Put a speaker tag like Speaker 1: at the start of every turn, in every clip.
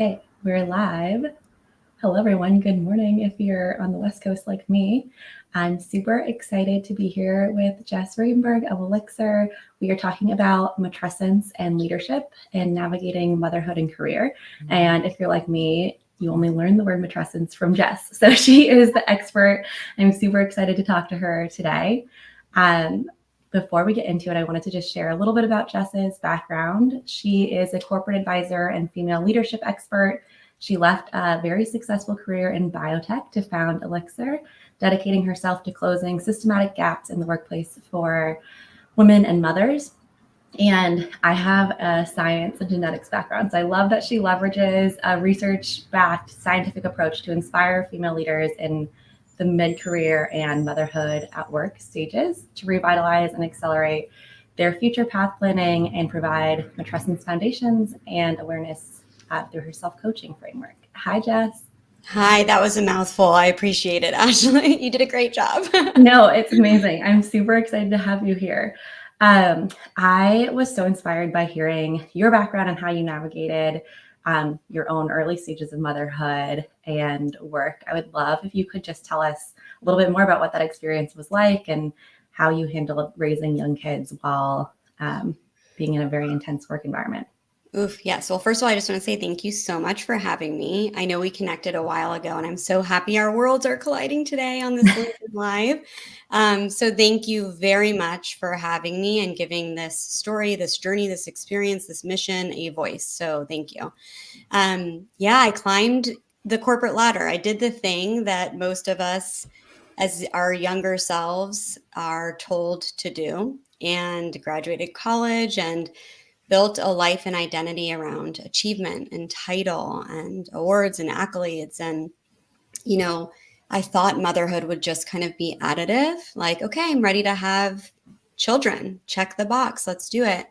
Speaker 1: Okay, we're live. Hello, everyone. Good morning if you're on the West Coast like me. I'm super excited to be here with Jess Ringgenberg of ELIXR. We are talking about matrescence and leadership and navigating motherhood and career. And if you're like me, you only learn the word matrescence from Jess. So she is the expert. I'm super excited to talk to her today. Before we get into it, I wanted to just share a little bit about Jess's background. She is a corporate advisor and female leadership expert. She left a very successful career in biotech to found ELIXR, dedicating herself to closing systematic gaps in the workplace for women and mothers. And I have a science and genetics background, so I love that she leverages a research-backed scientific approach to inspire female leaders in the mid-career and motherhood at work stages to revitalize and accelerate their future path planning and provide matrescence foundations and awareness through her self-coaching framework. Hi, Jess.
Speaker 2: Hi, that was a mouthful. I appreciate it, Ashley. You did a great job.
Speaker 1: No, it's amazing. I'm super excited to have you here. I was so inspired by hearing your background and how you navigated your own early stages of motherhood and work. I would love if you could just tell us a little bit more about what that experience was like and how you handled raising young kids while being in a very intense work environment.
Speaker 2: Oof, yes. Well, first of all, I just want to say thank you so much for having me. I know we connected a while ago, and I'm so happy our worlds are colliding today on this LinkedIn Live. So thank you very much for having me and giving this story, this journey, this experience, this mission a voice. So thank you. I climbed the corporate ladder. I did the thing that most of us as our younger selves are told to do, and graduated college and built a life and identity around achievement and title and awards and accolades. And, I thought motherhood would just kind of be additive, like, okay, I'm ready to have children. Check the box. Let's do it.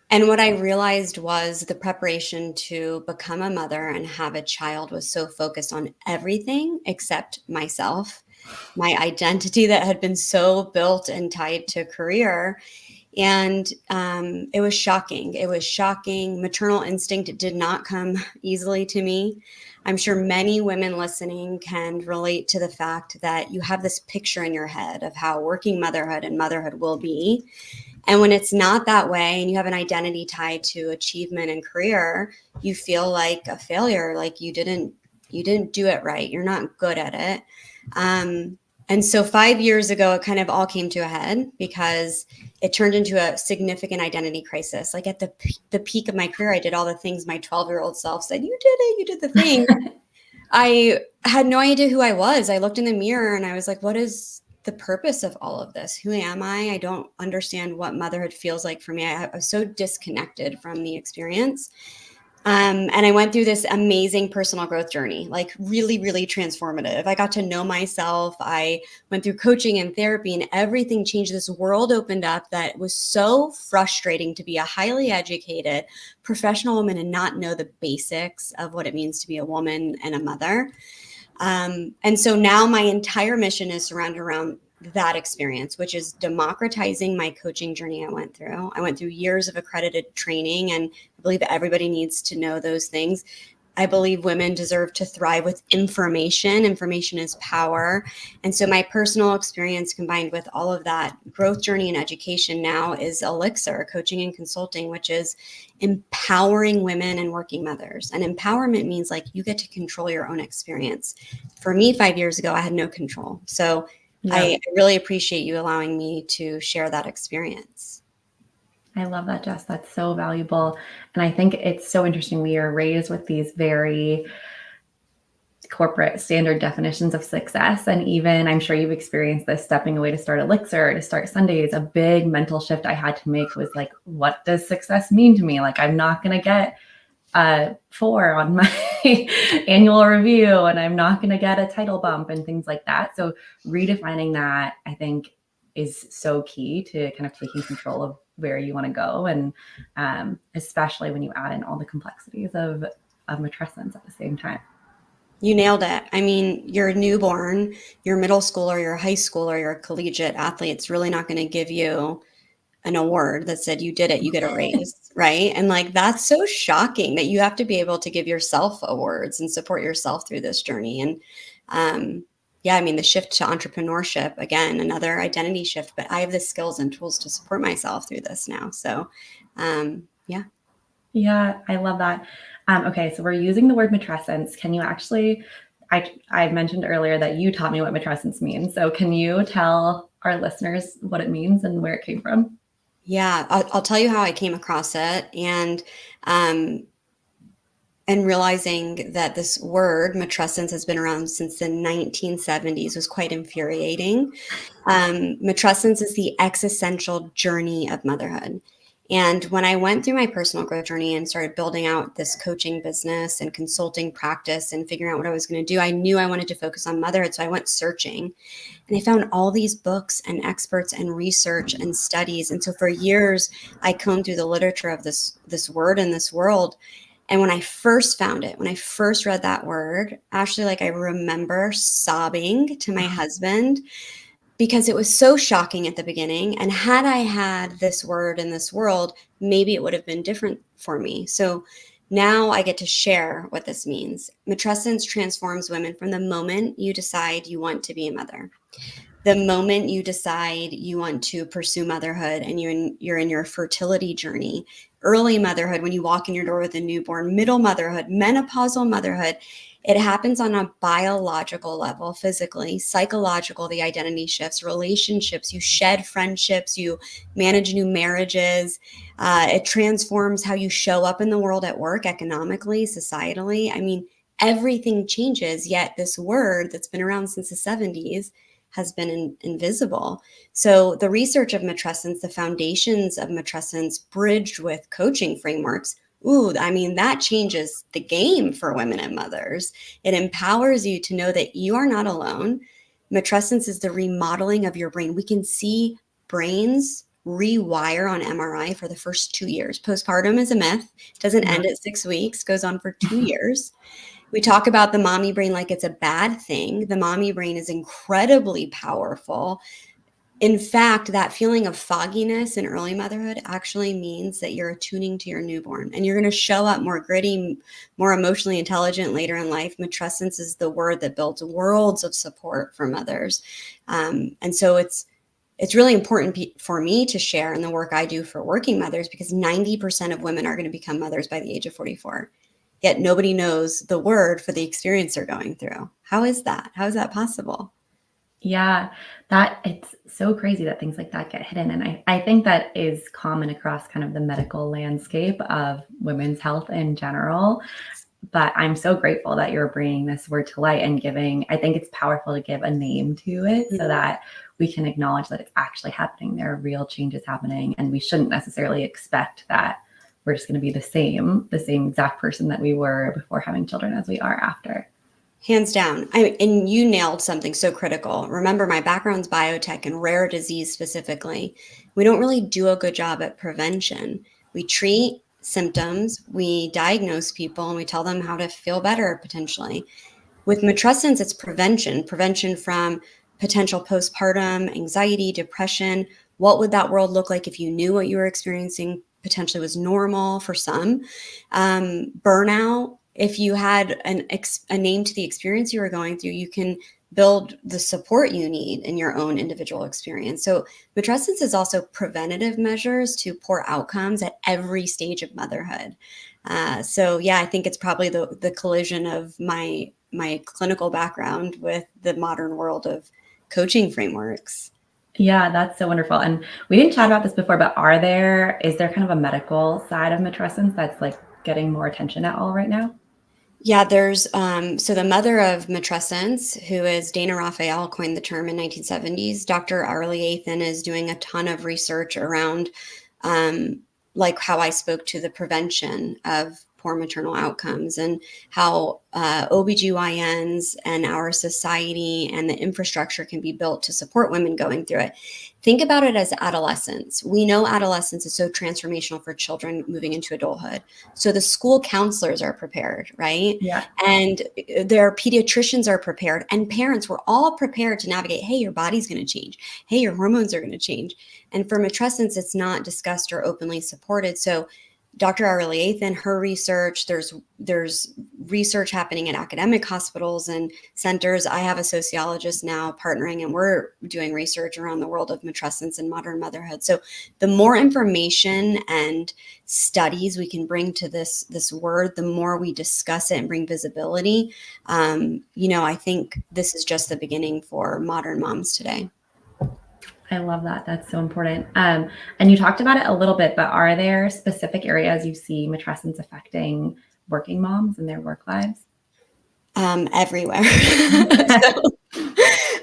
Speaker 2: And what I realized was the preparation to become a mother and have a child was so focused on everything except myself, my identity that had been so built and tied to career. And it was shocking. It was shocking. Maternal instinct did not come easily to me. I'm sure many women listening can relate to the fact that you have this picture in your head of how working motherhood and motherhood will be. And when it's not that way and you have an identity tied to achievement and career, you feel like a failure, like you didn't do it right. You're not good at it. And so 5 years ago, it kind of all came to a head because it turned into a significant identity crisis. Like at the peak of my career, I did all the things my 12-year-old self said, you did it, you did the thing. I had no idea who I was. I looked in the mirror and I was like, what is the purpose of all of this? Who am I? I don't understand what motherhood feels like for me. I was so disconnected from the experience. And I went through this amazing personal growth journey, like really, really transformative. I got to know myself. I went through coaching and therapy and everything changed. This world opened up that was so frustrating to be a highly educated professional woman and not know the basics of what it means to be a woman and a mother. And so now my entire mission is surrounded around that experience, which is democratizing my coaching journey I went through. I went through years of accredited training, and I believe everybody needs to know those things. I believe women deserve to thrive with information. Information is power. And so my personal experience combined with all of that growth journey and education now is ELIXR, coaching and consulting, which is empowering women and working mothers. And empowerment means like you get to control your own experience. For me, 5 years ago, I had no control. So yeah. I really appreciate you allowing me to share that experience.
Speaker 1: I love that, Jess. That's so valuable. And I think it's so interesting. We are raised with these very corporate standard definitions of success. And even I'm sure you've experienced this stepping away to start ELIXR, to start Sundays, a big mental shift I had to make was like, what does success mean to me? Like, I'm not going to get a 4 on my annual review, and I'm not going to get a title bump and things like that. So redefining that, I think, is so key to kind of taking control of where you want to go. And especially when you add in all the complexities of matrescence at the same time.
Speaker 2: You nailed it. I mean, your newborn, your middle schooler, your high schooler, your collegiate athlete, it's really not going to give you an award that said you did it, you get a raise, right? And like, that's so shocking that you have to be able to give yourself awards and support yourself through this journey. And yeah, I mean, the shift to entrepreneurship, again, another identity shift, but I have the skills and tools to support myself through this now. So yeah.
Speaker 1: Yeah, I love that. Okay, so we're using the word matrescence. Can you actually, I mentioned earlier that you taught me what matrescence means. So can you tell our listeners what it means and where it came from?
Speaker 2: Yeah, I'll tell you how I came across it. Um, and realizing that this word, matrescence, has been around since the 1970s was quite infuriating. Matrescence is the existential journey of motherhood. And when I went through my personal growth journey and started building out this coaching business and consulting practice and figuring out what I was going to do, I knew I wanted to focus on motherhood. So I went searching and I found all these books and experts and research and studies. And so for years, I combed through the literature of this word in this world. And when I first found it, when I first read that word, actually, like I remember sobbing to my husband because it was so shocking at the beginning. And had I had this word in this world, maybe it would have been different for me. So now I get to share what this means. Matrescence transforms women from the moment you decide you want to be a mother. The moment you decide you want to pursue motherhood and you're in your fertility journey, early motherhood, when you walk in your door with a newborn, middle motherhood, menopausal motherhood, it happens on a biological level, physically, psychological, the identity shifts, relationships, you shed friendships, you manage new marriages. It transforms how you show up in the world at work, economically, societally. I mean, everything changes, yet this word that's been around since the 70s has been invisible. So the research of matrescence, the foundations of matrescence bridged with coaching frameworks, I mean, that changes the game for women and mothers. It empowers you to know that you are not alone. Matrescence is the remodeling of your brain. We can see brains rewire on MRI for the first 2 years. Postpartum is a myth. It doesn't end at 6 weeks, goes on for 2 years. We talk about the mommy brain like it's a bad thing. The mommy brain is incredibly powerful. In fact, that feeling of fogginess in early motherhood actually means that you're attuning to your newborn and you're going to show up more gritty, more emotionally intelligent later in life. Matrescence is the word that builds worlds of support for mothers. And so it's really important for me to share in the work I do for working mothers, because 90% of women are going to become mothers by the age of 44. Yet nobody knows the word for the experience they're going through. How is that? How is that possible?
Speaker 1: Yeah, that it's so crazy that things like that get hidden. And I think that is common across kind of the medical landscape of women's health in general. But I'm so grateful that you're bringing this word to light and giving, I think it's powerful to give a name to it so that we can acknowledge that it's actually happening. There are real changes happening, and we shouldn't necessarily expect that we're just going to be the same exact person that we were before having children as we are after.
Speaker 2: Hands down. And you nailed something so critical. Remember, my background's biotech and rare disease specifically. We don't really do a good job at prevention. We treat symptoms, we diagnose people, and we tell them how to feel better potentially. With matrescence, it's prevention from potential postpartum anxiety, depression. What would that world look like if you knew what you were experiencing potentially was normal for some? Burnout. If you had a name to the experience you were going through, you can build the support you need in your own individual experience. So matrescence is also preventative measures to poor outcomes at every stage of motherhood. So yeah, I think it's probably the collision of my clinical background with the modern world of coaching frameworks.
Speaker 1: Yeah, that's so wonderful. And we didn't chat about this before, but is there kind of a medical side of matrescence that's like getting more attention at all right now?
Speaker 2: Yeah, there's so the mother of matrescence, who is Dana Raphael, coined the term in 1970s. Dr. Arlie Athan is doing a ton of research around like how I spoke to the prevention of poor maternal outcomes and how OBGYNs and our society and the infrastructure can be built to support women going through it. Think about it as adolescence. We know adolescence is so transformational for children moving into adulthood. So the school counselors are prepared, right?
Speaker 1: Yeah.
Speaker 2: And their pediatricians are prepared, and parents were all prepared to navigate, hey, your body's going to change. Hey, your hormones are going to change. And for matrescence, it's not discussed or openly supported. So Dr. Arliathan, her research, there's research happening at academic hospitals and centers. I have a sociologist now partnering, and we're doing research around the world of matrescence and modern motherhood. So the more information and studies we can bring to this word, the more we discuss it and bring visibility. I think this is just the beginning for modern moms today.
Speaker 1: I love that. That's so important. And you talked about it a little bit, but are there specific areas you see matrescence affecting working moms in their work lives?
Speaker 2: Everywhere.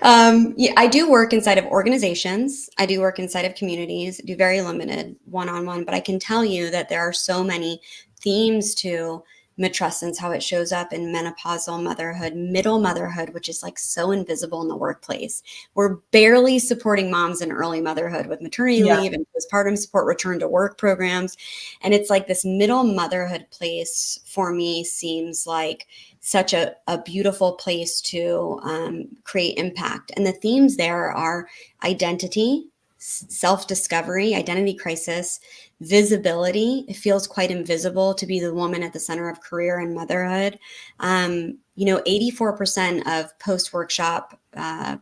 Speaker 2: I do work inside of organizations. I do work inside of communities, do very limited one-on-one, but I can tell you that there are so many themes to matrescence, how it shows up in menopausal motherhood, middle motherhood, which is like so invisible in the workplace. We're barely supporting moms in early motherhood with maternity leave and postpartum support, return to work programs. And it's like this middle motherhood place for me seems like such a beautiful place to create impact. And the themes there are identity, self-discovery, identity crisis, visibility. It feels quite invisible to be the woman at the center of career and motherhood. 84% of post-workshop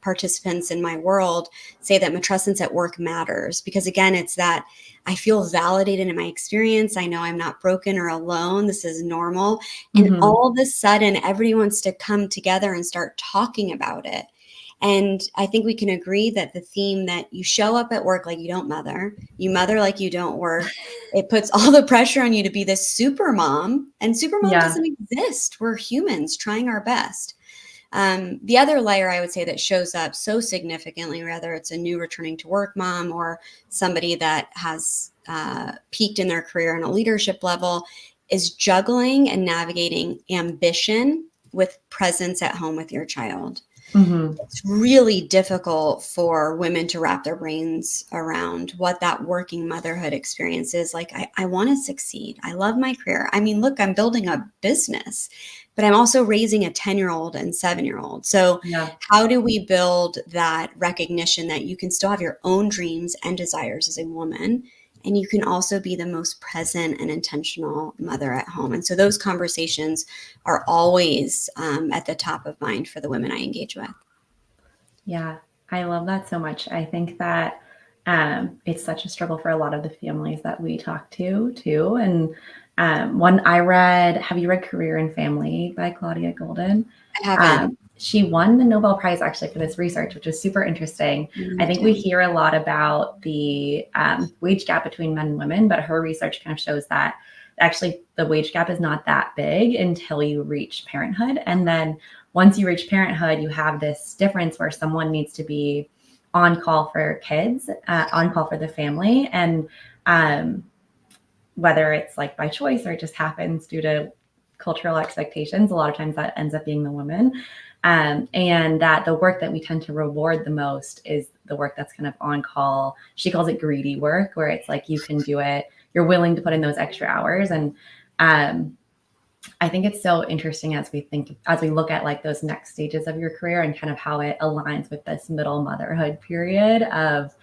Speaker 2: participants in my world say that matrescence at work matters, because again, it's that I feel validated in my experience. I know I'm not broken or alone. This is normal. And all of a sudden, everyone wants to come together and start talking about it. And I think we can agree that the theme that you show up at work like you don't mother, you mother like you don't work, it puts all the pressure on you to be this super mom, and super mom doesn't exist. We're humans trying our best. The other layer I would say that shows up so significantly, whether it's a new returning to work mom or somebody that has peaked in their career on a leadership level, is juggling and navigating ambition with presence at home with your child. It's really difficult for women to wrap their brains around what that working motherhood experience is. Like, I want to succeed. I love my career. I mean, look, I'm building a business, but I'm also raising a 10-year-old and 7-year-old. So how do we build that recognition that you can still have your own dreams and desires as a woman, and you can also be the most present and intentional mother at home? And so those conversations are always at the top of mind for the women I engage with.
Speaker 1: Yeah, I love that so much. I think that it's such a struggle for a lot of the families that we talk to too. And one I read, have you read Career and Family by Claudia Golden?
Speaker 2: I haven't.
Speaker 1: She won the Nobel Prize actually for this research, which is super interesting. I think we hear a lot about the wage gap between men and women, but her research kind of shows that actually the wage gap is not that big until you reach parenthood. And then once you reach parenthood, you have this difference where someone needs to be on call for kids, on call for the family. And whether it's like by choice or it just happens due to cultural expectations, a lot of times that ends up being the woman. And that the work that we tend to reward the most is the work that's kind of on call. She calls it greedy work, where it's like you can do it, you're willing to put in those extra hours. And I think it's so interesting as we look at like those next stages of your career and kind of how it aligns with this middle motherhood period of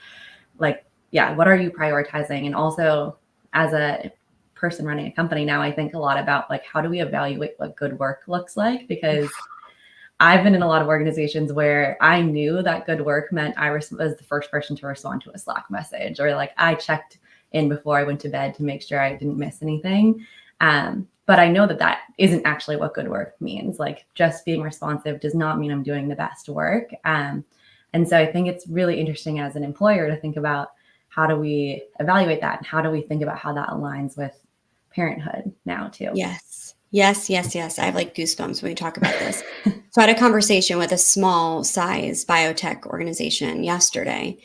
Speaker 1: like, what are you prioritizing? And also as a person running a company now, I think a lot about like, how do we evaluate what good work looks like? Because I've been in a lot of organizations where I knew that good work meant I was the first person to respond to a Slack message, or like I checked in before I went to bed to make sure I didn't miss anything. But I know that isn't actually what good work means. Like just being responsive does not mean I'm doing the best work. And so I think it's really interesting as an employer to think about how do we evaluate that and how do we think about how that aligns with parenthood now too.
Speaker 2: Yes. I have like goosebumps when we talk about this. So I had a conversation with a small size biotech organization yesterday,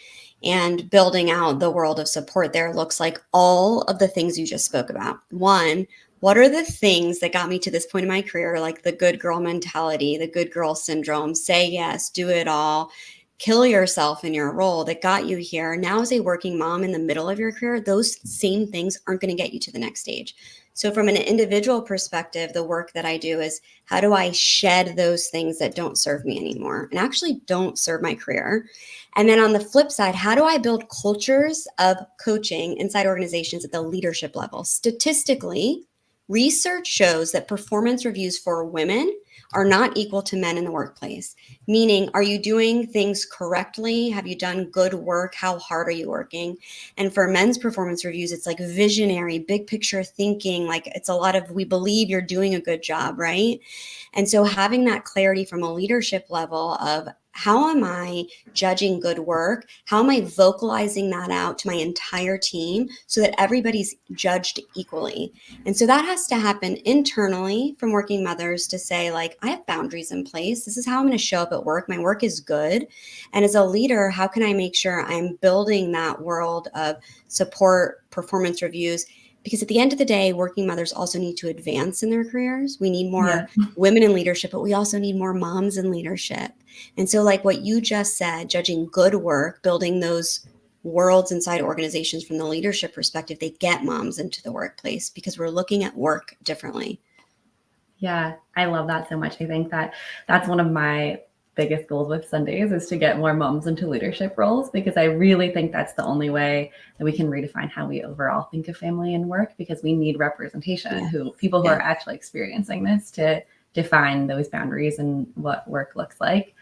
Speaker 2: and building out the world of support there looks like all of the things you just spoke about. One, what are the things that got me to this point in my career, like the good girl mentality, the good girl syndrome, say yes, do it all, kill yourself in your role, that got you here? Now as a working mom in the middle of your career, those same things aren't going to get you to the next stage. So from an individual perspective, the work that I do is how do I shed those things that don't serve me anymore and actually don't serve my career? And then on the flip side, how do I build cultures of coaching inside organizations at the leadership level? Statistically, research shows that performance reviews for women are not equal to men in the workplace. Meaning, are you doing things correctly? Have you done good work? How hard are you working? And for men's performance reviews, it's like visionary, big picture thinking. Like it's a lot of, we believe you're doing a good job, right? And so having that clarity from a leadership level of how am I judging good work? How am I vocalizing that out to my entire team so that everybody's judged equally? And so that has to happen internally from working mothers to say, like, I have boundaries in place. This is how I'm going to show up at work. My work is good. And as a leader, how can I make sure I'm building that world of support, performance reviews? Because at the end of the day, working mothers also need to advance in their careers. We need more women in leadership, but we also need more moms in leadership. And so like what you just said, judging good work, building those worlds inside organizations from the leadership perspective, they get moms into the workplace because we're looking at work differently.
Speaker 1: Yeah, I love that so much. I think that that's one of my biggest goals with Sundays is to get more moms into leadership roles, because I really think that's the only way that we can redefine how we overall think of family and work, because we need representation, people who are actually experiencing this to define those boundaries and what work looks like.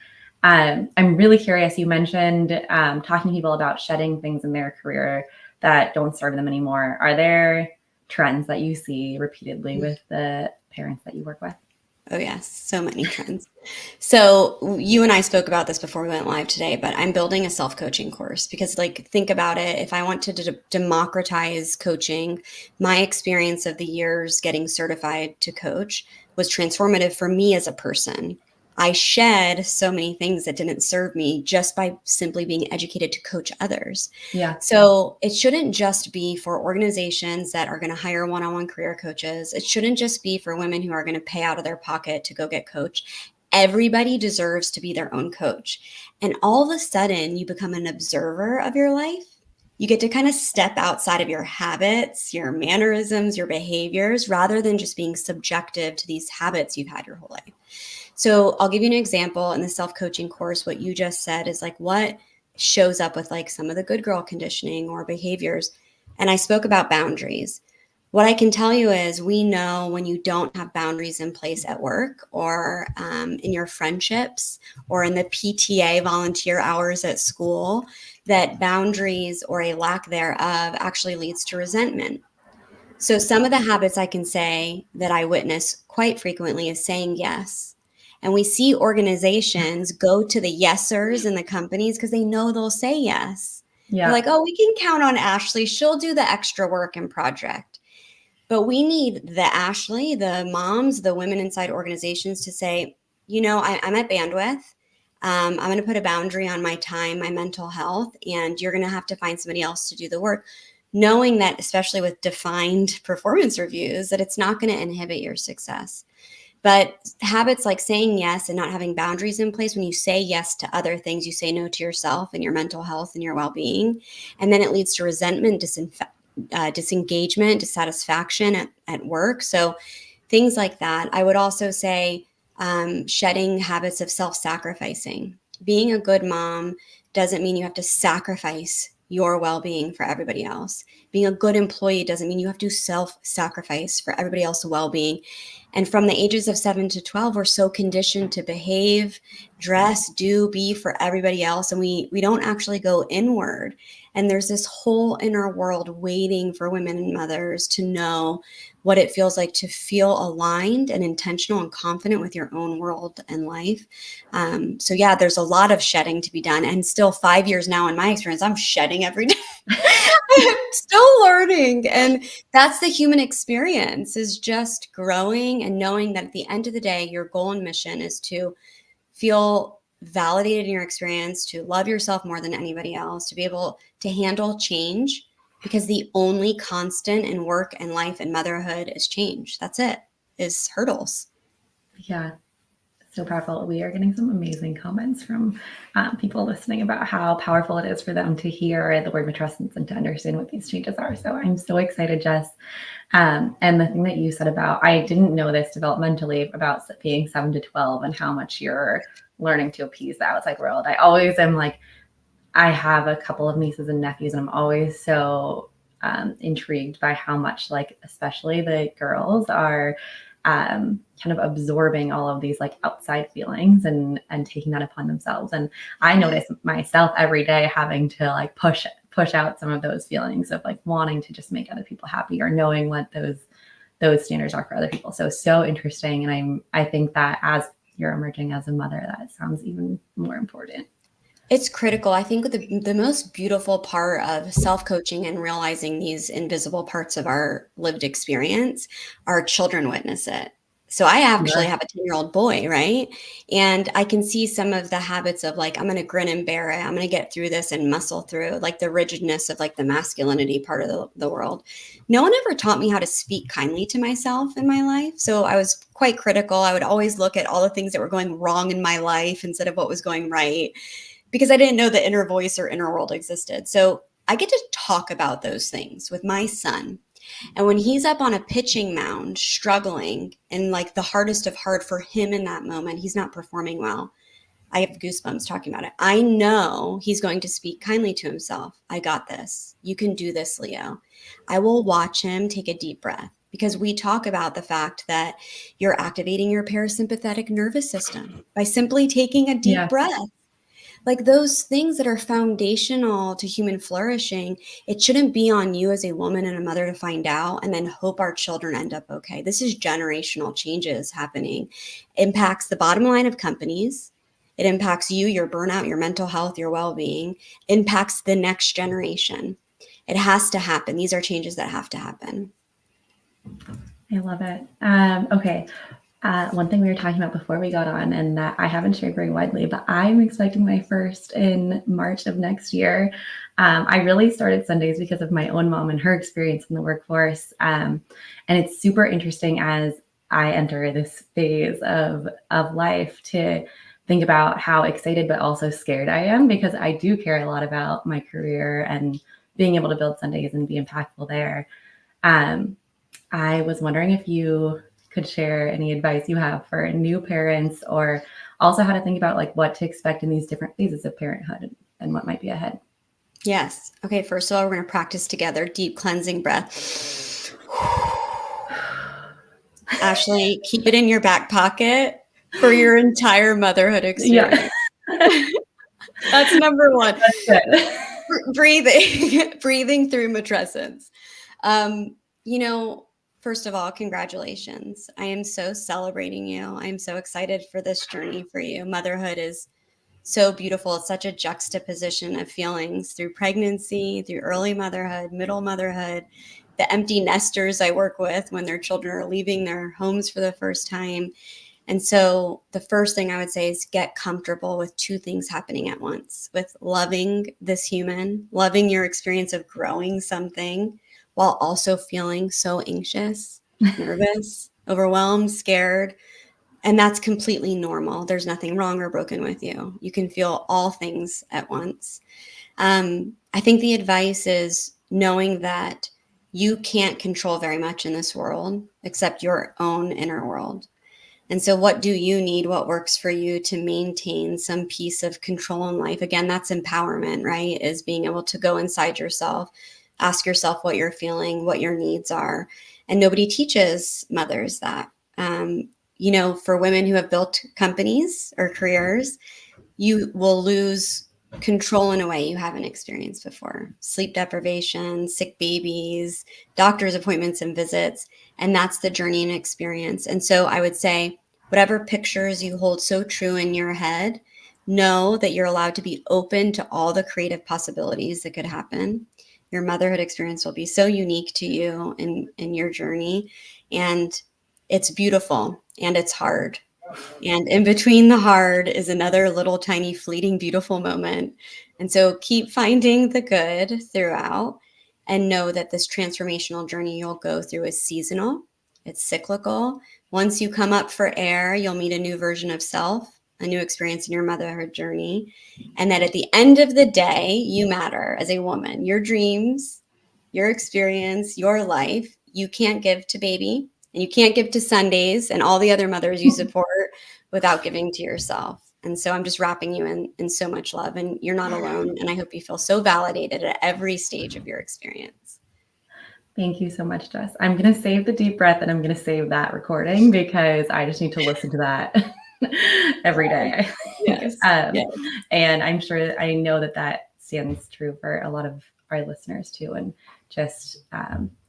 Speaker 1: I'm really curious. You mentioned talking to people about shedding things in their career that don't serve them anymore. Are there trends that you see repeatedly with the parents that you work with?
Speaker 2: Oh, yes. So many trends. So you and I spoke about this before we went live today, but I'm building a self-coaching course because, like, think about it. If I want to democratize coaching, my experience of the years getting certified to coach was transformative for me as a person. I shed so many things that didn't serve me just by simply being educated to coach others.
Speaker 1: Yeah.
Speaker 2: So it shouldn't just be for organizations that are going to hire one-on-one career coaches. It shouldn't just be for women who are going to pay out of their pocket to go get coached. Everybody deserves to be their own coach. And all of a sudden, you become an observer of your life. You get to kind of step outside of your habits, your mannerisms, your behaviors, rather than just being subjective to these habits you've had your whole life. So I'll give you an example in the self-coaching course. What you just said is like what shows up with like some of the good girl conditioning or behaviors. And I spoke about boundaries. What I can tell you is we know when you don't have boundaries in place at work or in your friendships or in the PTA volunteer hours at school, that boundaries or a lack thereof actually leads to resentment. So some of the habits I can say that I witness quite frequently is saying yes. And we see organizations go to the yesers in the companies because they know they'll say yes.
Speaker 1: Yeah.
Speaker 2: They're like, oh, we can count on Ashley. She'll do the extra work and project. But we need the Ashley, the moms, the women inside organizations to say, you know, I'm at bandwidth. I'm going to put a boundary on my time, my mental health, and you're going to have to find somebody else to do the work. Knowing that, especially with defined performance reviews, that it's not going to inhibit your success. But habits like saying yes and not having boundaries in place, when you say yes to other things, you say no to yourself and your mental health and your well-being. And then it leads to resentment, disengagement, dissatisfaction at work. So things like that. I would also say shedding habits of self-sacrificing. Being a good mom doesn't mean you have to sacrifice your well-being for everybody else. Being a good employee doesn't mean you have to self-sacrifice for everybody else's well-being. And from the ages of 7 to 12, we're so conditioned to behave, dress, do, be for everybody else. And we don't actually go inward. And there's this whole inner world waiting for women and mothers to know what it feels like to feel aligned and intentional and confident with your own world and life. So yeah, there's a lot of shedding to be done. And still 5 years now in my experience, I'm shedding every day. I'm still learning. And that's the human experience, is just growing and knowing that at the end of the day, your goal and mission is to feel validated in your experience, to love yourself more than anybody else, to be able to handle change, because the only constant in work and life and motherhood is change. That's it, is hurdles.
Speaker 1: Yeah. So powerful. We are getting some amazing comments from people listening about how powerful it is for them to hear the word matrescence and to understand what these changes are. So I'm so excited, Jess. And the thing that you said about, I didn't know this developmentally about being 7 to 12 and how much you're learning to appease the outside world. I always am like, I have a couple of nieces and nephews, and I'm always so intrigued by how much, like, especially the girls are kind of absorbing all of these like outside feelings and taking that upon themselves. And I notice myself every day having to like push out some of those feelings of like wanting to just make other people happy or knowing what those standards are for other people. So interesting. And I think that as you're emerging as a mother, that sounds even more important.
Speaker 2: It's critical. I think the most beautiful part of self-coaching and realizing these invisible parts of our lived experience, our children witness it. So I actually have a 10-year-old boy, right? And I can see some of the habits of like, I'm going to grin and bear it. I'm going to get through this and muscle through, like the rigidness of like the masculinity part of the world. No one ever taught me how to speak kindly to myself in my life. So I was quite critical. I would always look at all the things that were going wrong in my life instead of what was going right, because I didn't know the inner voice or inner world existed. So I get to talk about those things with my son. And when he's up on a pitching mound, struggling, and like the hardest of hard for him in that moment, he's not performing well. I have goosebumps talking about it. I know he's going to speak kindly to himself. I got this. You can do this, Leo. I will watch him take a deep breath, because we talk about the fact that you're activating your parasympathetic nervous system by simply taking a deep breath. Like those things that are foundational to human flourishing, it shouldn't be on you as a woman and a mother to find out and then hope our children end up okay. This is generational changes happening. It impacts the bottom line of companies. It impacts you, your burnout, your mental health, your well-being, impacts the next generation. It has to happen. These are changes that have to happen.
Speaker 1: I love it. Okay. One thing we were talking about before we got on, and that I haven't shared very widely, but I'm expecting my first in March of next year. I really started Sundays because of my own mom and her experience in the workforce. And it's super interesting as I enter this phase of life to think about how excited but also scared I am, because I do care a lot about my career and being able to build Sundays and be impactful there. I was wondering if you could share any advice you have for new parents, or also how to think about like what to expect in these different phases of parenthood and what might be ahead.
Speaker 2: Yes. Okay. First of all, we're going to practice together. Deep cleansing breath. Ashley, keep it in your back pocket for your entire motherhood experience. Yeah. That's number one.
Speaker 1: That's good.
Speaker 2: Breathing through matrescence. First of all, congratulations. I am so celebrating you. I am so excited for this journey for you. Motherhood is so beautiful. It's such a juxtaposition of feelings through pregnancy, through early motherhood, middle motherhood, the empty nesters I work with when their children are leaving their homes for the first time. And so the first thing I would say is get comfortable with two things happening at once, with loving this human, loving your experience of growing something, while also feeling so anxious, nervous, overwhelmed, scared. And that's completely normal. There's nothing wrong or broken with you. You can feel all things at once. I think the advice is knowing that you can't control very much in this world except your own inner world. And so what do you need? What works for you to maintain some piece of control in life? Again, that's empowerment, right? Is being able to go inside yourself, ask yourself what you're feeling, what your needs are. And nobody teaches mothers that. For women who have built companies or careers, you will lose control in a way you haven't experienced before. Sleep deprivation, sick babies, doctor's appointments and visits. And that's the journey and experience. And so I would say, whatever pictures you hold so true in your head, know that you're allowed to be open to all the creative possibilities that could happen. Your motherhood experience will be so unique to you in your journey. And it's beautiful and it's hard. And in between the hard is another little tiny fleeting beautiful moment. And so keep finding the good throughout, and know that this transformational journey you'll go through is seasonal. It's cyclical. Once you come up for air, you'll meet a new version of self, a new experience in your motherhood journey. And that at the end of the day, you matter as a woman. Your dreams, your experience, your life, you can't give to baby, and you can't give to Sundays and all the other mothers you support without giving to yourself. And so I'm just wrapping you in so much love, and you're not alone. And I hope you feel so validated at every stage of your experience.
Speaker 1: Thank you so much, Jess. I'm going to save the deep breath and I'm going to save that recording because I just need to listen to that every day.
Speaker 2: Yes.
Speaker 1: And I'm sure, I know that stands true for a lot of our listeners too, and just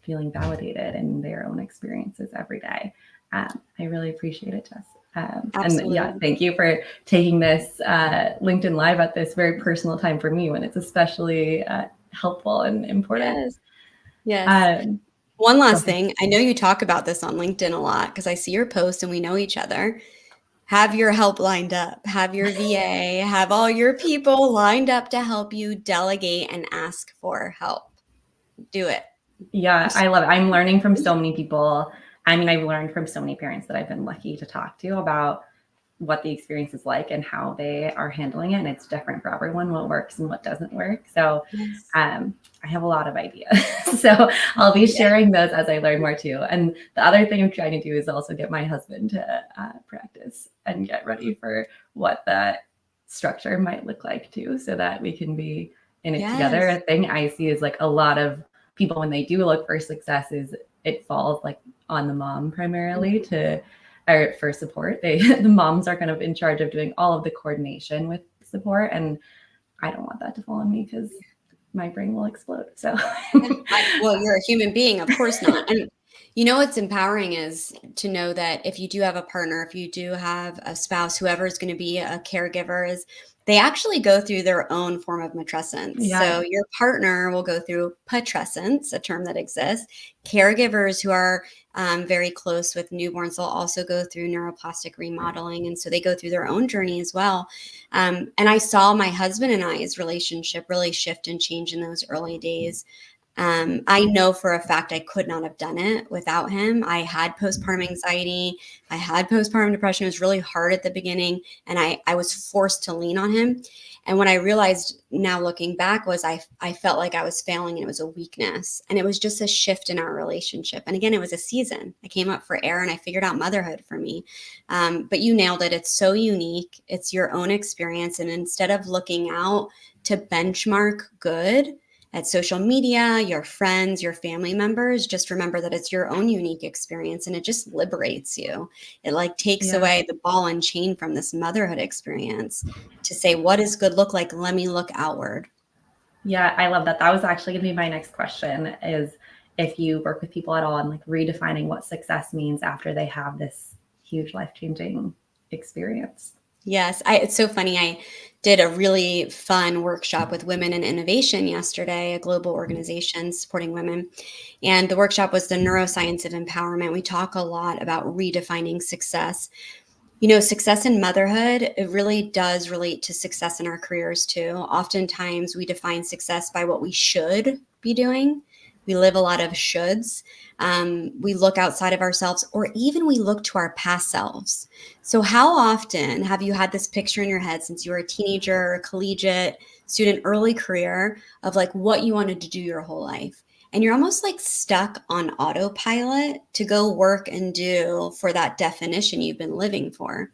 Speaker 1: feeling validated in their own experiences every day. I really appreciate it, Jess. And yeah, thank you for taking this LinkedIn Live at this very personal time for me when it's especially helpful and important.
Speaker 2: Yes. One last thing. I know you talk about this on LinkedIn a lot because I see your posts and we know each other. Have your help lined up, have your VA, have all your people lined up to help you delegate and ask for help. Do it.
Speaker 1: Yeah, I love it. I'm learning from so many people. I mean, I've learned from so many parents that I've been lucky to talk to about what the experience is like and how they are handling it. And it's different for everyone, what works and what doesn't work. So I have a lot of ideas. So I'll be sharing those as I learn more too. And the other thing I'm trying to do is also get my husband to practice and get ready for what that structure might look like too, so that we can be in it together. A thing I see is like a lot of people, when they do look for success, is it falls like on the mom primarily or for support. The moms are kind of in charge of doing all of the coordination with support. And I don't want that to fall on me because my brain will explode. So,
Speaker 2: well, you're a human being, of course not. And you know, what's empowering is to know that if you do have a partner, if you do have a spouse, whoever is going to be a caregiver, is they actually go through their own form of matrescence. So your partner will go through patrescence, a term that exists. Caregivers who are very close with newborns will also go through neuroplastic remodeling. And so they go through their own journey as well. And I saw my husband and I's relationship really shift and change in those early days. I know for a fact I could not have done it without him. I had postpartum anxiety. I had postpartum depression. It was really hard at the beginning, and I was forced to lean on him. And what I realized now looking back was I felt like I was failing, and it was a weakness. And it was just a shift in our relationship. And again, it was a season. I came up for air and I figured out motherhood for me. But you nailed it. It's so unique. It's your own experience. And instead of looking out to benchmark good at social media, your friends, your family members, just remember that it's your own unique experience, and it just liberates you. It like takes away the ball and chain from this motherhood experience to say, what does good look like? Let me look outward.
Speaker 1: Yeah, I love that. That was actually going to be my next question, is if you work with people at all and like redefining what success means after they have this huge life-changing experience.
Speaker 2: Yes, it's so funny. I did a really fun workshop with Women in Innovation yesterday, a global organization supporting women. And the workshop was the neuroscience of empowerment. We talk a lot about redefining success. You know, success in motherhood, it really does relate to success in our careers too. Oftentimes we define success by what we should be doing. We live a lot of shoulds. We look outside of ourselves, or even we look to our past selves. So how often have you had this picture in your head since you were a teenager, collegiate, student, early career of like what you wanted to do your whole life? And you're almost like stuck on autopilot to go work and do for that definition you've been living for.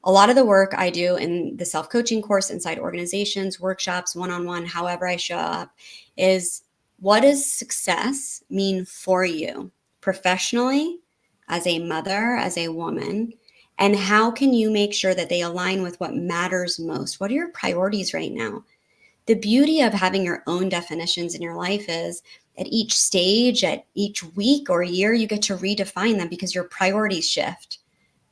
Speaker 2: A lot of the work I do in the self-coaching course, inside organizations, workshops, one-on-one, however I show up, is what does success mean for you professionally, as a mother, as a woman? And how can you make sure that they align with what matters most? What are your priorities right now? The beauty of having your own definitions in your life is at each stage, at each week or year, you get to redefine them because your priorities shift.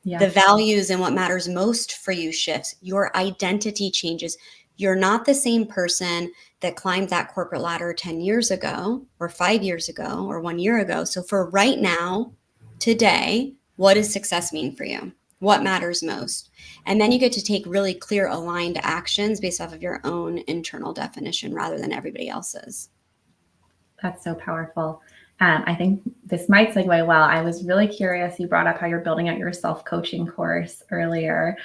Speaker 2: The values and what matters most for you shifts. Your identity changes. You're not the same person that climbed that corporate ladder 10 years ago or 5 years ago or 1 year ago. So for right now, today, what does success mean for you? What matters most? And then you get to take really clear, aligned actions based off of your own internal definition rather than everybody else's.
Speaker 1: That's so powerful. I think this might segue well. I was really curious. You brought up how you're building out your self-coaching course earlier.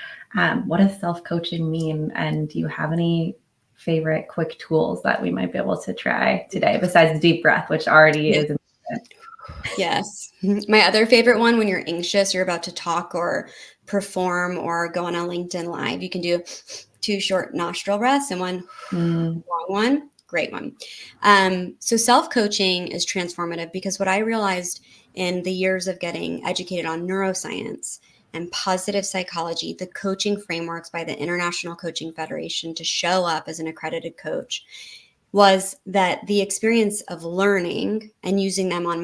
Speaker 1: What does self-coaching mean? And do you have any favorite quick tools that we might be able to try today besides deep breath, which already is important?
Speaker 2: Yes. My other favorite one, when you're anxious, you're about to talk or perform or go on a LinkedIn Live, you can do 2 short nostril breaths and 1 long one. Great one. So self-coaching is transformative because what I realized in the years of getting educated on neuroscience and positive psychology, the coaching frameworks by the International Coaching Federation to show up as an accredited coach, was that the experience of learning and using them on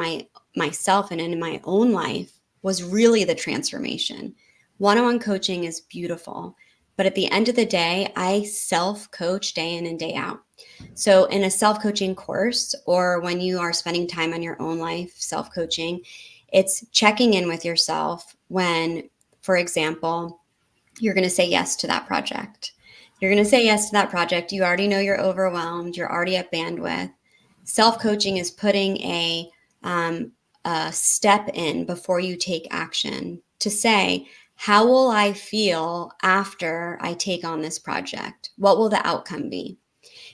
Speaker 2: myself and in my own life was really the transformation. One-on-one coaching is beautiful, but at the end of the day, I self-coach day in and day out. So in a self-coaching course, or when you are spending time on your own life self-coaching, it's checking in with yourself when, for example, you're going to say yes to that project. You're going to say yes to that project. You already know you're overwhelmed. You're already at bandwidth. Self-coaching is putting a step in before you take action to say, how will I feel after I take on this project? What will the outcome be?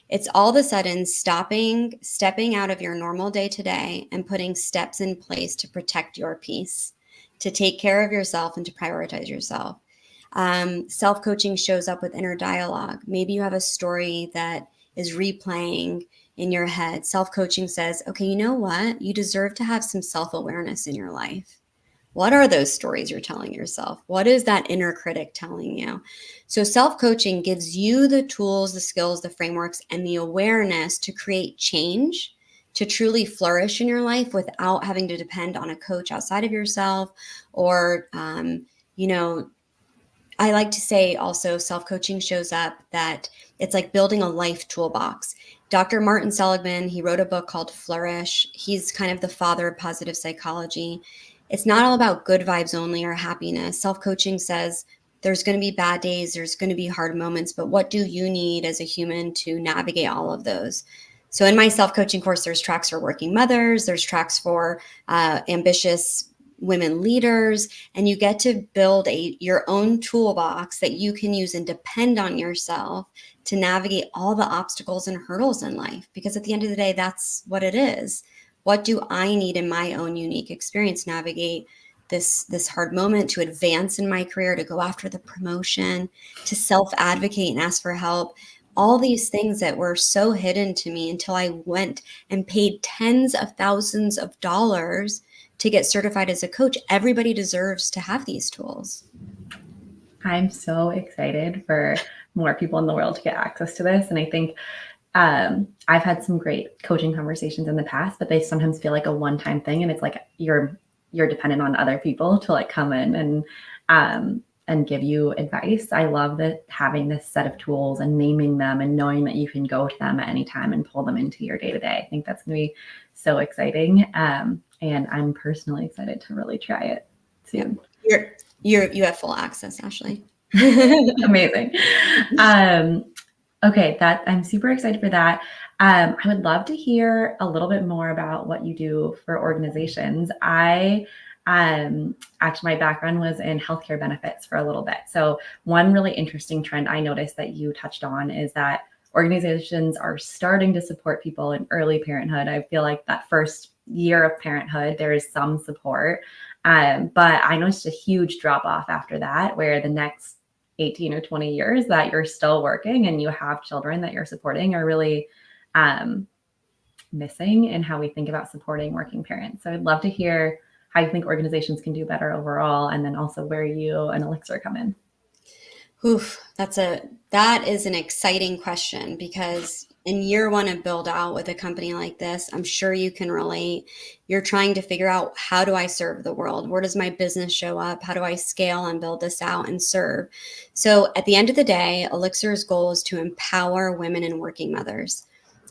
Speaker 2: It's all of a sudden stepping out of your normal day to day and putting steps in place to protect your peace, to take care of yourself and to prioritize yourself. Self-coaching shows up with inner dialogue. Maybe you have a story that is replaying in your head. Self-coaching says, okay, you know what? You deserve to have some self-awareness in your life. What are those stories you're telling yourself? What is that inner critic telling you? So self-coaching gives you the tools, the skills, the frameworks, and the awareness to create change, to truly flourish in your life without having to depend on a coach outside of yourself or, I like to say also self-coaching shows up that it's like building a life toolbox. Dr. Martin Seligman, he wrote a book called Flourish. He's kind of the father of positive psychology. It's not all about good vibes only or happiness. Self-coaching says there's going to be bad days, there's going to be hard moments, but what do you need as a human to navigate all of those? So in my self-coaching course, there's tracks for working mothers, there's tracks for ambitious women leaders, and you get to build your own toolbox that you can use and depend on yourself to navigate all the obstacles and hurdles in life. Because at the end of the day, that's what it is. What do I need in my own unique experience to navigate this hard moment, to advance in my career, to go after the promotion, to self-advocate and ask for help? All these things that were so hidden to me until I went and paid tens of thousands of dollars to get certified as a coach. Everybody deserves to have these tools.
Speaker 1: I'm so excited for more people in the world to get access to this. And I think I've had some great coaching conversations in the past, but they sometimes feel like a one-time thing. And it's like you're dependent on other people to like come in and give you advice. I love that having this set of tools and naming them and knowing that you can go to them at any time and pull them into your day-to-day. I think that's going to be so exciting. And I'm personally excited to really try it soon.
Speaker 2: You have full access, Ashley.
Speaker 1: Amazing. Okay, I'm super excited for that. I would love to hear a little bit more about what you do for organizations. Actually, my background was in healthcare benefits for a little bit. So one really interesting trend I noticed that you touched on is that organizations are starting to support people in early parenthood. I feel like that first year of parenthood, there is some support. But I noticed a huge drop off after that, where the next 18 or 20 years that you're still working and you have children that you're supporting are really missing in how we think about supporting working parents. So I'd love to hear how you think organizations can do better overall, and then also where you and ELIXR come in.
Speaker 2: Oof, that is an exciting question, because in year one of build out with a company like this, I'm sure you can relate. You're trying to figure out, how do I serve the world? Where does my business show up? How do I scale and build this out and serve? So at the end of the day, ELIXR's goal is to empower women and working mothers.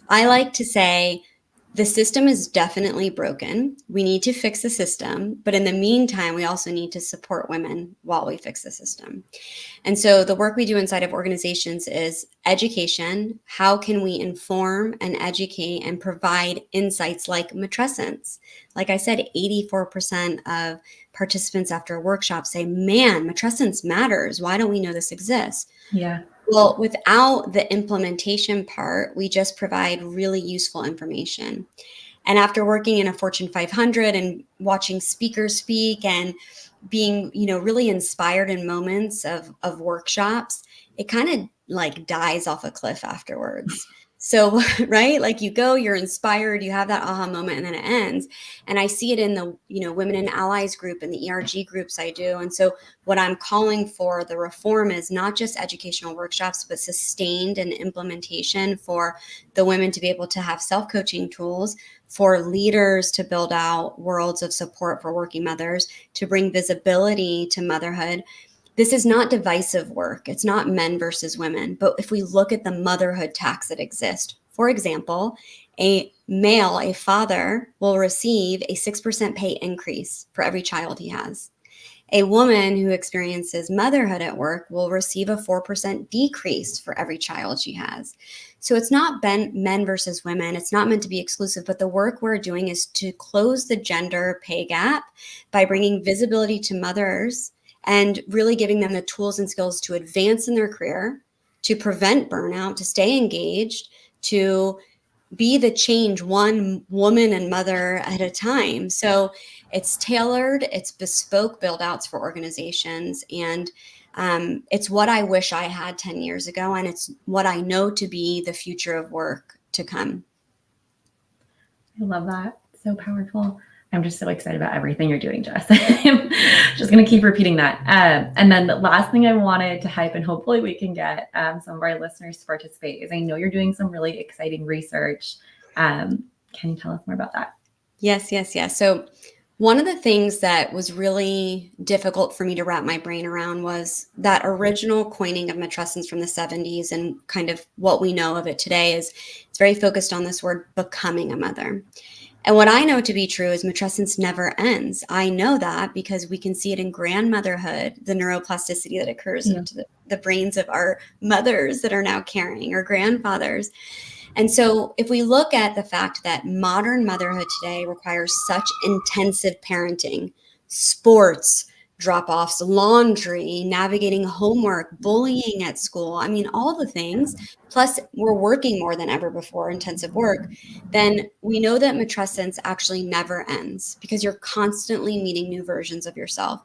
Speaker 2: I like to say The system is definitely broken. We need to fix the system. But in the meantime, we also need to support women while we fix the system. And so the work we do inside of organizations is education. How can we inform and educate and provide insights like matrescence? Like I said, 84% of participants after a workshop say, man, matrescence matters. Why don't we know this exists?
Speaker 1: Yeah.
Speaker 2: Well, without the implementation part, we just provide really useful information. And after working in a Fortune 500 and watching speakers speak and being, really inspired in moments of workshops, it kind of like dies off a cliff afterwards. So, right, like you go, you're inspired, you have that aha moment, and then it ends. And I see it in the, Women and Allies group and the ERG groups I do. And so what I'm calling for the reform is not just educational workshops, but sustained and implementation for the women to be able to have self-coaching tools, for leaders to build out worlds of support for working mothers, to bring visibility to motherhood. This is not divisive work. It's not men versus women. But if we look at the motherhood tax that exists, for example, a male, a father, will receive a 6% pay increase for every child he has. A woman who experiences motherhood at work will receive a 4% decrease for every child she has. So it's not men versus women. It's not meant to be exclusive, but the work we're doing is to close the gender pay gap by bringing visibility to mothers and really giving them the tools and skills to advance in their career, to prevent burnout, to stay engaged, to be the change one woman and mother at a time. So it's tailored, it's bespoke build outs for organizations. And it's what I wish I had 10 years ago. And it's what I know to be the future of work to come.
Speaker 1: I love that. So powerful. I'm just so excited about everything you're doing, Jess. I'm just going to keep repeating that. And then the last thing I wanted to hype, and hopefully we can get some of our listeners to participate, is I know you're doing some really exciting research. Can you tell us more about that?
Speaker 2: Yes. So one of the things that was really difficult for me to wrap my brain around was that original coining of matrescence from the 70s, and kind of what we know of it today is it's very focused on this word becoming a mother. And what I know to be true is matrescence never ends. I know that because we can see it in grandmotherhood, the neuroplasticity that occurs into the brains of our mothers that are now carrying, or grandfathers. And so if we look at the fact that modern motherhood today requires such intensive parenting, sports, drop-offs, laundry, navigating homework, bullying at school, I mean, all the things, plus we're working more than ever before, intensive work, then we know that matrescence actually never ends because you're constantly meeting new versions of yourself.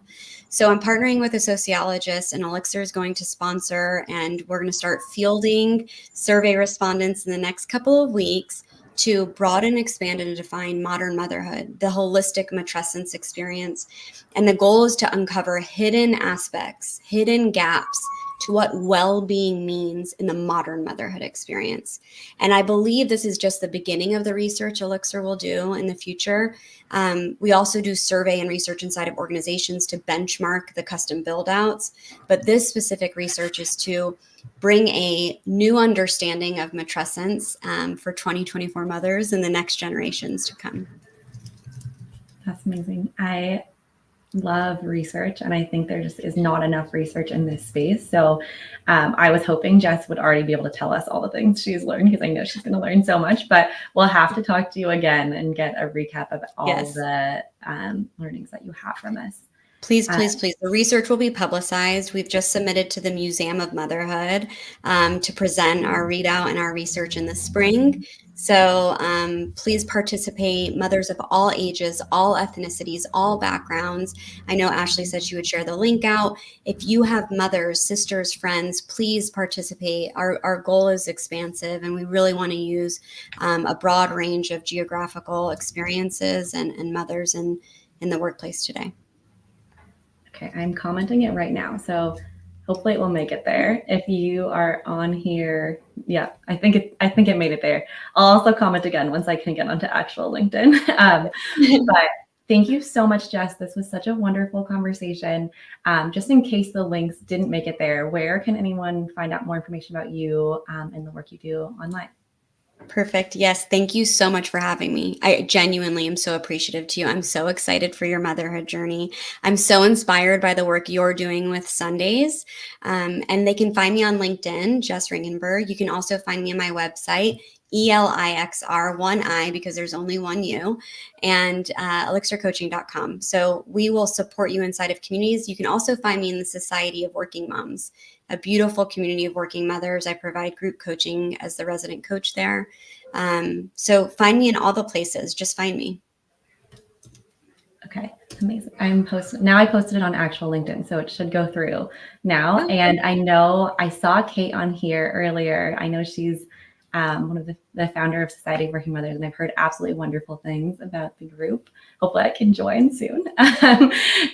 Speaker 2: So I'm partnering with a sociologist, and ELIXR is going to sponsor, and we're going to start fielding survey respondents in the next couple of weeks to broaden, expand, and define modern motherhood, the holistic matrescence experience. And the goal is to uncover hidden aspects, hidden gaps to what well-being means in the modern motherhood experience. And I believe this is just the beginning of the research ELIXR will do in the future. We also do survey and research inside of organizations to benchmark the custom build-outs. But this specific research is to bring a new understanding of matrescence for 2024 mothers and the next generations to come.
Speaker 1: That's amazing. I love research, and I think there just is not enough research in this space. So I was hoping Jess would already be able to tell us all the things she's learned, because I know she's going to learn so much, but we'll have to talk to you again and get a recap of all the learnings that you have from us.
Speaker 2: Please. The research will be publicized. We've just submitted to the Museum of Motherhood to present our readout and our research in the spring. So please participate, mothers of all ages, all ethnicities, all backgrounds. I know Ashley said she would share the link out. If you have mothers, sisters, friends, please participate. Our goal is expansive, and we really want to use a broad range of geographical experiences and mothers in the workplace today.
Speaker 1: Okay, I'm commenting it right now, so hopefully it will make it there. If you are on here, yeah, I think it made it there. I'll also comment again once I can get onto actual LinkedIn. But thank you so much, Jess. This was such a wonderful conversation. Just in case the links didn't make it there, where can anyone find out more information about you and the work you do online?
Speaker 2: Perfect. Yes. Thank you so much for having me. I genuinely am so appreciative to you. I'm so excited for your motherhood journey. I'm so inspired by the work you're doing with Sundays. And they can find me on LinkedIn, Jess Ringgenberg. You can also find me on my website, ELIXR, one I, because there's only one you, and elixircoaching.com. So we will support you inside of communities. You can also find me in the Society of Working Moms, a beautiful community of working mothers. I provide group coaching as the resident coach there. So find me in all the places. Just find me.
Speaker 1: Okay, amazing. I posted it on actual LinkedIn, so it should go through now.
Speaker 2: Oh,
Speaker 1: And I know I saw Kate on here earlier. I know she's one of the founder of Society of Working Mothers, and I've heard absolutely wonderful things about the group. Hopefully I can join soon. And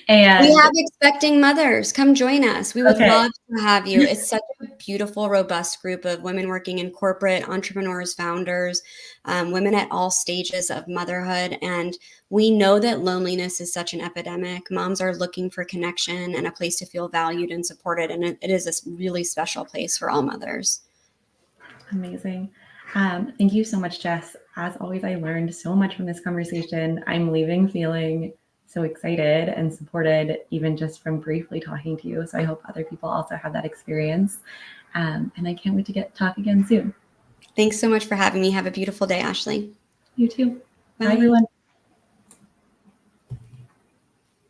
Speaker 2: we have expecting mothers. Come join us. We would
Speaker 1: okay,
Speaker 2: love to have you. It's such a beautiful, robust group of women working in corporate, entrepreneurs, founders, women at all stages of motherhood. And we know that loneliness is such an epidemic. Moms are looking for connection and a place to feel valued and supported. And it is a really special place for all mothers.
Speaker 1: amazing. Thank you so much, Jess. As always, I learned so much from this conversation. I'm leaving feeling so excited and supported, even just from briefly talking to you. So I hope other people also have that experience. And I can't wait to talk again soon.
Speaker 2: Thanks so much for having me. Have a beautiful day, Ashley.
Speaker 1: You too.
Speaker 2: Bye.
Speaker 1: Bye, everyone.